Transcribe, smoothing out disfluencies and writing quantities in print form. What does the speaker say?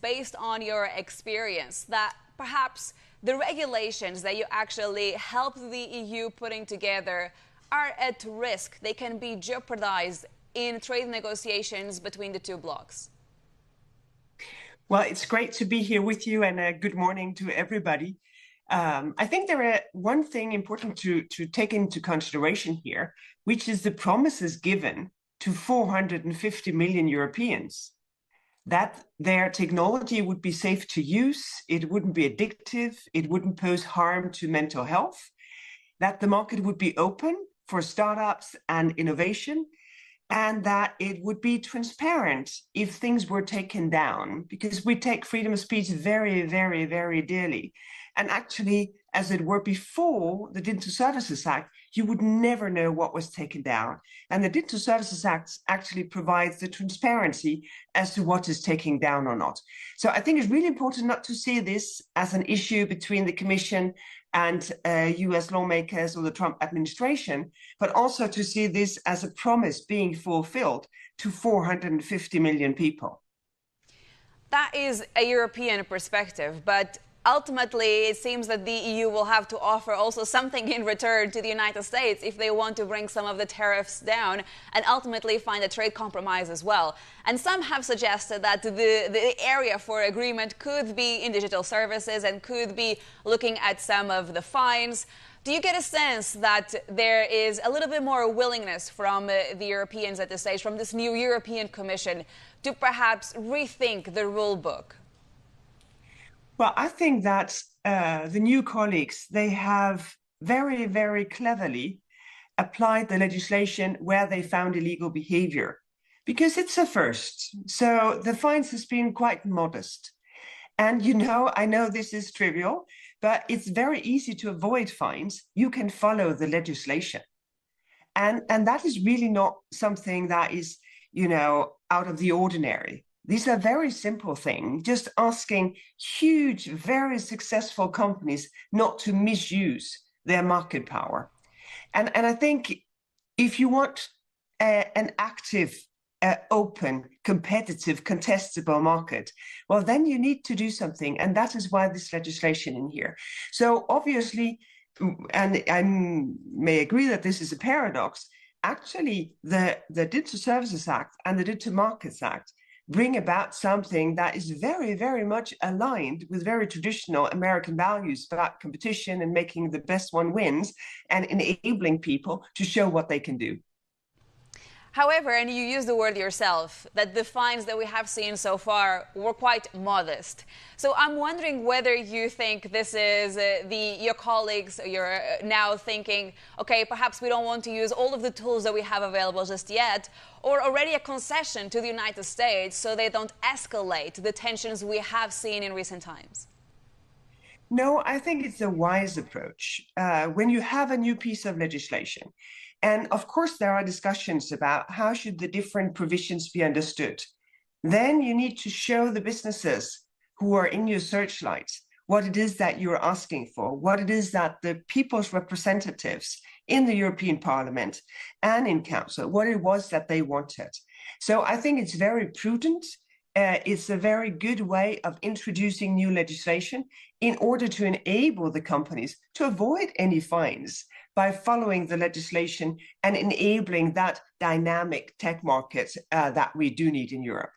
based on your experience, that perhaps the regulations that you actually helped the EU putting together are at risk? They can be jeopardized in trade negotiations between the two blocs. Well, it's great to be here with you, and good morning to everybody. I think there are one thing important to take into consideration here, which is the promises given to 450 million Europeans that their technology would be safe to use, it wouldn't be addictive, it wouldn't pose harm to mental health, that the market would be open for startups and innovation, and that it would be transparent if things were taken down, because we take freedom of speech very, very, very dearly. And actually, as it were before the Digital Services Act, you would never know what was taken down. And the Digital Services Act actually provides the transparency as to what is taken down or not. So I think it's really important not to see this as an issue between the Commission and US lawmakers or the Trump administration, but also to see this as a promise being fulfilled to 450 million people. That is a European perspective, but ultimately it seems that the EU will have to offer also something in return to the United States if they want to bring some of the tariffs down and ultimately find a trade compromise as well. And some have suggested that the area for agreement could be in digital services and could be looking at some of the fines. Do you get a sense that there is a little bit more willingness from the Europeans at this stage, from this new European Commission, to perhaps rethink the rule book? Well, I think that the new colleagues, they have very, very cleverly applied the legislation where they found illegal behavior, because it's a first. So the fines has been quite modest. And, I know this is trivial, but it's very easy to avoid fines. You can follow the legislation. And that is really not something that is, out of the ordinary. These are very simple things, just asking huge, very successful companies not to misuse their market power. And I think if you want an active, open, competitive, contestable market, well, then you need to do something. And that is why this legislation in here. So obviously, and I may agree that this is a paradox, actually the Digital Services Act and the Digital Markets Act bring about something that is very, very much aligned with very traditional American values about competition and making the best one wins and enabling people to show what they can do. However, and you use the word yourself, that the fines that we have seen so far were quite modest. So I'm wondering whether you think this is your colleagues, you're now thinking, okay, perhaps we don't want to use all of the tools that we have available just yet, or already a concession to the United States so they don't escalate the tensions we have seen in recent times. No, I think it's a wise approach. When you have a new piece of legislation, and of course, there are discussions about how should the different provisions be understood. Then you need to show the businesses who are in your searchlights what it is that you're asking for, what it is that the people's representatives in the European Parliament and in Council, what it was that they wanted. So I think it's very prudent. It's a very good way of introducing new legislation in order to enable the companies to avoid any fines by following the legislation and enabling that dynamic tech market that we do need in Europe.